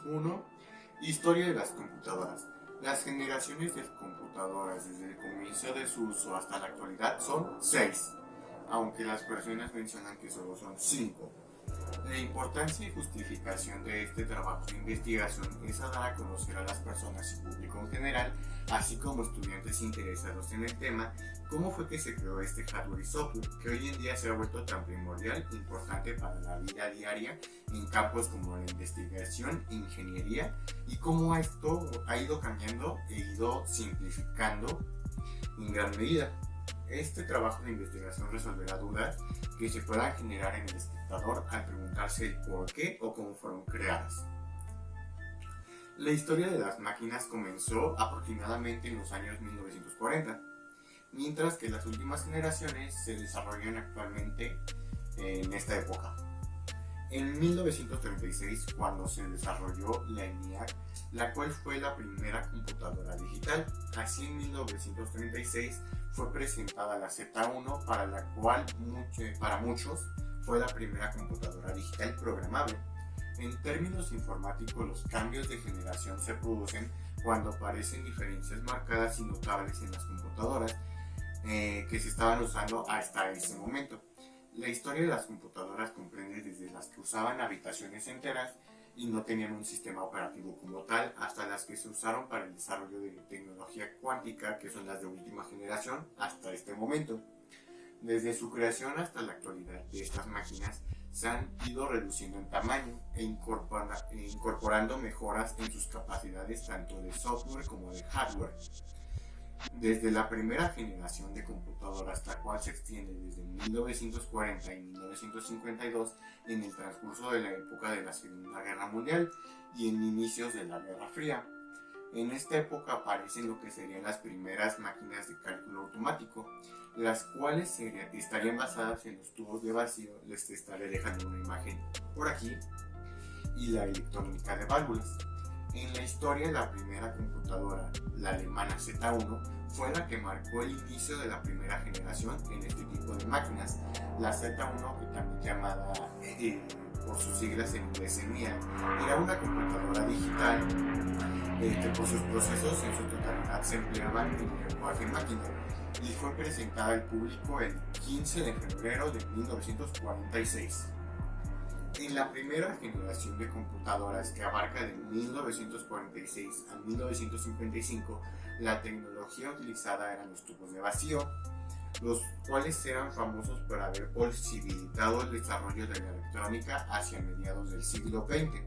1. Historia de las computadoras. Las generaciones de computadoras desde el comienzo de su uso hasta la actualidad son 6, aunque las personas mencionan que solo son 5. La importancia y justificación de este trabajo de investigación es a dar a conocer a las personas y público en general, así como estudiantes interesados en el tema, cómo fue que se creó este hardware y software, que hoy en día se ha vuelto tan primordial e importante para la vida diaria en campos como la investigación e ingeniería, y cómo esto ha ido cambiando e ido simplificando en gran medida. Este trabajo de investigación resolverá dudas que se puedan generar en el espectador al preguntarse el por qué o cómo fueron creadas. La historia de las máquinas comenzó aproximadamente en los años 1940, mientras que las últimas generaciones se desarrollan actualmente en esta época. En 1936, cuando se desarrolló la ENIAC, la cual fue la primera computadora digital. Así, en 1936 fue presentada la Z1, para la cual para muchos fue la primera computadora digital programable. En términos informáticos, los cambios de generación se producen cuando aparecen diferencias marcadas y notables en las computadoras que se estaban usando hasta ese momento. La historia de las computadoras comprende desde las que usaban habitaciones enteras y no tenían un sistema operativo como tal, hasta las que se usaron para el desarrollo de tecnología cuántica, que son las de última generación, hasta este momento. Desde su creación hasta la actualidad, de estas máquinas se han ido reduciendo en tamaño e incorporando mejoras en sus capacidades tanto de software como de hardware. Desde la primera generación de computadoras, la cual se extiende desde 1940 y 1952 en el transcurso de la época de la Segunda Guerra Mundial y en inicios de la Guerra Fría. En esta época aparecen lo que serían las primeras máquinas de cálculo automático, las cuales estarían basadas en los tubos de vacío. Les estaré dejando una imagen por aquí, y la electrónica de válvulas. En la historia, la primera computadora, la alemana Z1, fue la que marcó el inicio de la primera generación en este tipo de máquinas. La Z1, que también llamada por sus siglas en inglés ENIAC, era una computadora digital que por sus procesos en su totalidad se empleaban en el lenguaje máquina, y fue presentada al público el 15 de febrero de 1946. En la primera generación de computadoras, que abarca de 1946 a 1955, la tecnología utilizada eran los tubos de vacío, los cuales eran famosos por haber posibilitado el desarrollo de la electrónica hacia mediados del siglo XX.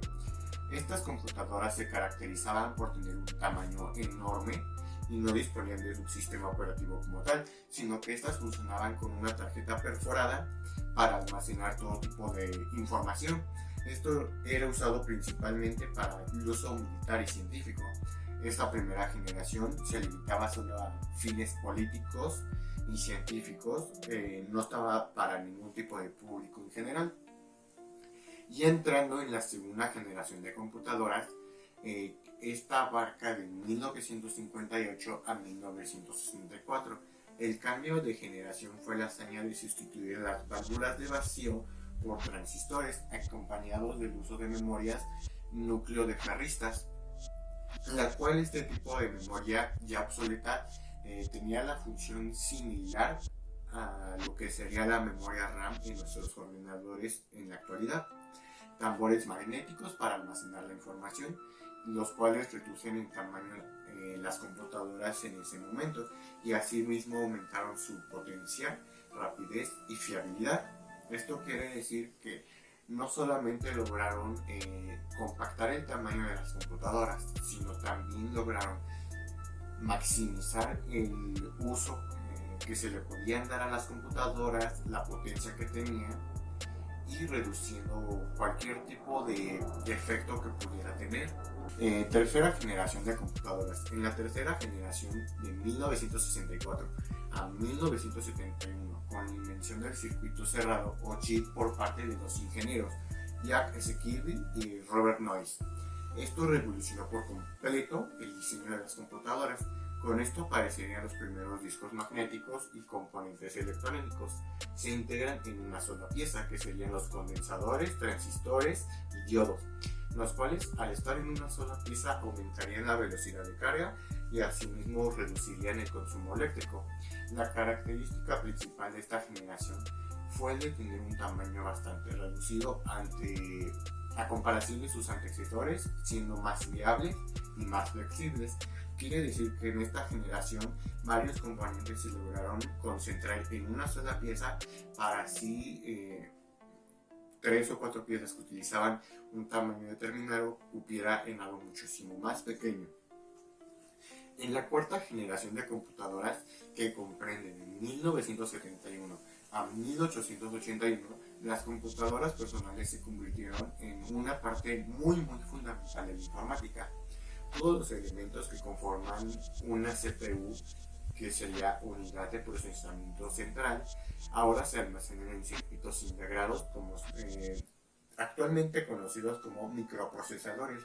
Estas computadoras se caracterizaban por tener un tamaño enorme y no disponían de un sistema operativo como tal, sino que estas funcionaban con una tarjeta perforada para almacenar todo tipo de información. Esto era usado principalmente para el uso militar y científico. Esta primera generación se limitaba solo a fines políticos y científicos, no estaba para ningún tipo de público en general. Y entrando en la segunda generación de computadoras, esta abarca de 1958 a 1964. El cambio de generación fue la hazaña de sustituir las válvulas de vacío por transistores, acompañados del uso de memorias núcleo de ferristas, la cual este tipo de memoria ya obsoleta tenía la función similar a lo que sería la memoria RAM en nuestros ordenadores en la actualidad. Tambores magnéticos para almacenar la información, los cuales reducen en tamaño las computadoras en ese momento, y asimismo aumentaron su potencia, rapidez y fiabilidad. Esto quiere decir que no solamente lograron compactar el tamaño de las computadoras, sino también lograron maximizar el uso que se le podían dar a las computadoras, la potencia que tenían, y reduciendo cualquier tipo de defecto que pudiera tener. Tercera generación de computadoras. En la tercera generación, de 1964 a 1971, con la invención del circuito cerrado o chip por parte de dos ingenieros, Jack S. Kirby y Robert Noyce. Esto revolucionó por completo el diseño de las computadoras. Con esto aparecerían los primeros discos magnéticos y componentes electrónicos. Se integran en una sola pieza, que serían los condensadores, transistores y diodos. los cuales al estar en una sola pieza aumentarían la velocidad de carga y asimismo reducirían el consumo eléctrico. La característica principal de esta generación fue el de tener un tamaño bastante reducido a comparación de sus antecesores, siendo más viables y más flexibles. Quiere decir que en esta generación varios componentes se lograron concentrar en una sola pieza para así 3 o 4 piezas que utilizaban un tamaño determinado cupiera en algo muchísimo más pequeño. En la cuarta generación de computadoras, que comprende de 1971 a 1881, las computadoras personales se convirtieron en una parte muy fundamental de la informática. Todos los elementos que conforman una CPU, que sería unidad de procesamiento central, ahora se almacenan en circuitos integrados actualmente conocidos como microprocesadores,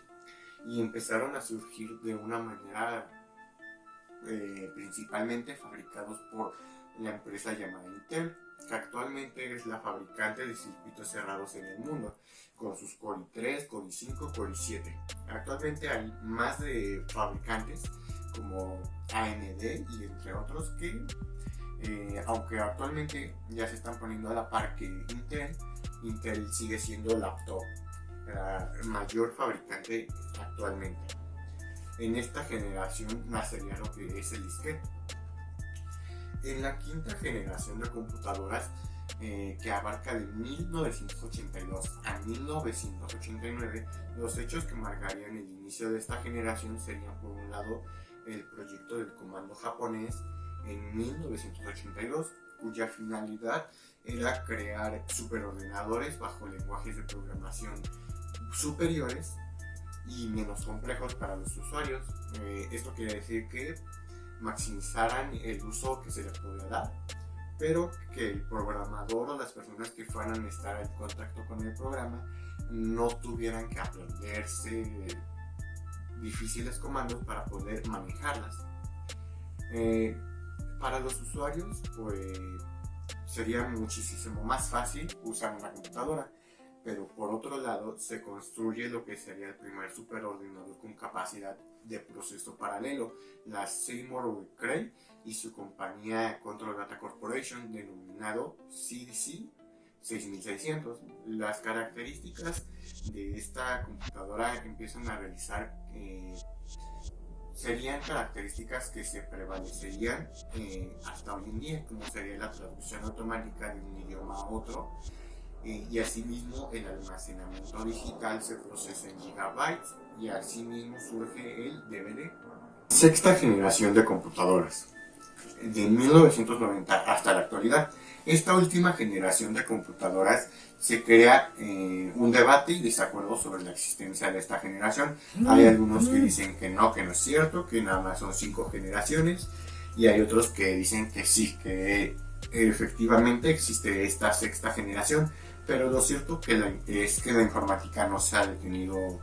y empezaron a surgir de una manera principalmente fabricados por la empresa llamada Intel, que actualmente es la fabricante de circuitos cerrados en el mundo, con sus Core i3, Core i5, Core i7. Actualmente hay más de fabricantes como AMD y entre otros que, aunque actualmente ya se están poniendo a la par que Intel sigue siendo la mayor fabricante actualmente. En esta generación nacería lo que es el disquete. En la quinta generación de computadoras, que abarca de 1982 a 1989, los hechos que marcarían el inicio de esta generación serían, por un lado, el proyecto del comando japonés en 1982, cuya finalidad era crear superordenadores bajo lenguajes de programación superiores y menos complejos para los usuarios. Esto quiere decir que maximizaran el uso que se les podía dar, pero que el programador o las personas que fueran a estar en contacto con el programa no tuvieran que aprenderse difíciles comandos para poder manejarlas. Para los usuarios, pues sería muchísimo más fácil usar una computadora, pero por otro lado se construye lo que sería el primer superordenador con capacidad de proceso paralelo, la Seymour Cray y su compañía Control Data Corporation, denominado CDC 6600. Las características de esta computadora empiezan a realizar serían características que se prevalecerían hasta hoy en día, como sería la traducción automática de un idioma a otro, y asimismo el almacenamiento digital se procesa en gigabytes, y asimismo surge el DVD. Sexta generación de computadoras, de 1990 hasta la actualidad. Esta última generación de computadoras se crea un debate y desacuerdo sobre la existencia de esta generación. Hay algunos que dicen que no es cierto, que nada más son 5 generaciones, y hay otros que dicen que sí, que efectivamente existe esta sexta generación, pero lo cierto es que la informática no se ha detenido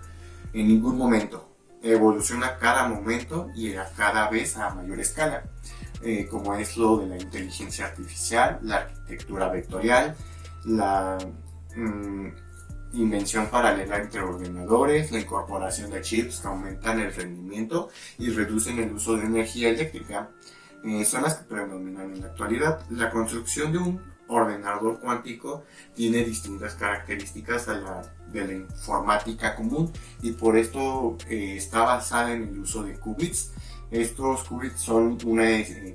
en ningún momento. Evoluciona cada momento y cada vez a mayor escala, como es lo de la inteligencia artificial, la arquitectura vectorial, la invención paralela entre ordenadores, la incorporación de chips que aumentan el rendimiento y reducen el uso de energía eléctrica, son las que predominan en la actualidad. La construcción de un ordenador cuántico tiene distintas características de la informática común, y por esto está basada en el uso de qubits. Estos qubits son una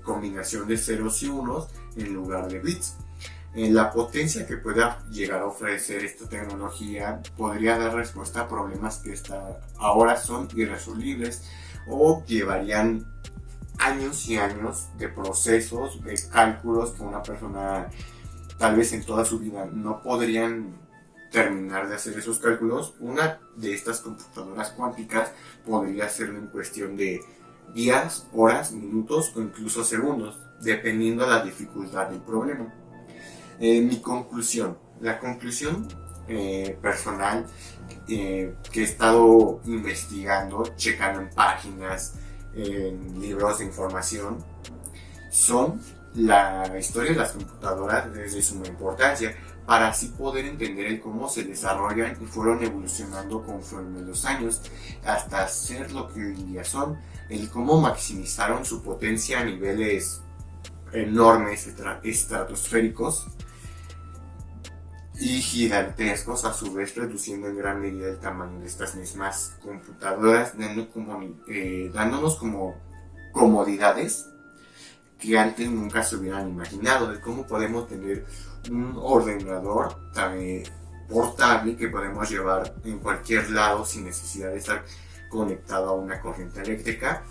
combinación de ceros y unos en lugar de bits. La potencia que pueda llegar a ofrecer esta tecnología podría dar respuesta a problemas que ahora son irresolubles o llevarían años y años de procesos, de cálculos que una persona tal vez en toda su vida no podrían terminar de hacer esos cálculos. Una de estas computadoras cuánticas podría hacerlo en cuestión de días, horas, minutos o incluso segundos, dependiendo de la dificultad del problema. Mi conclusión, la conclusión personal que he estado investigando, checando en páginas, en libros de información, son la historia de las computadoras desde su importancia, para así poder entender el cómo se desarrollan y fueron evolucionando conforme los años hasta ser lo que hoy en día son, el cómo maximizaron su potencia a niveles enormes, estratosféricos y gigantescos, a su vez reduciendo en gran medida el tamaño de estas mismas computadoras, dándonos como comodidades que antes nunca se hubieran imaginado, de cómo podemos tener un ordenador portable que podemos llevar en cualquier lado sin necesidad de estar conectado a una corriente eléctrica,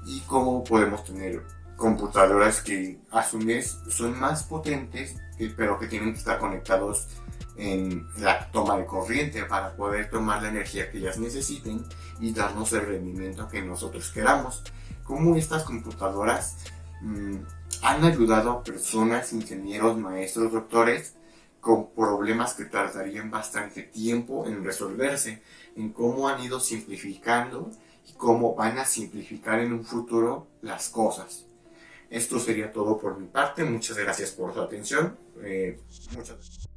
y cómo podemos tener computadoras que a su vez son más potentes, pero que tienen que estar conectados en la toma de corriente para poder tomar la energía que ellas necesiten y darnos el rendimiento que nosotros queramos. Cómo estas computadoras han ayudado a personas, ingenieros, maestros, doctores con problemas que tardarían bastante tiempo en resolverse, en cómo han ido simplificando y cómo van a simplificar en un futuro las cosas. Esto sería todo por mi parte. Muchas gracias por su atención. Muchas gracias.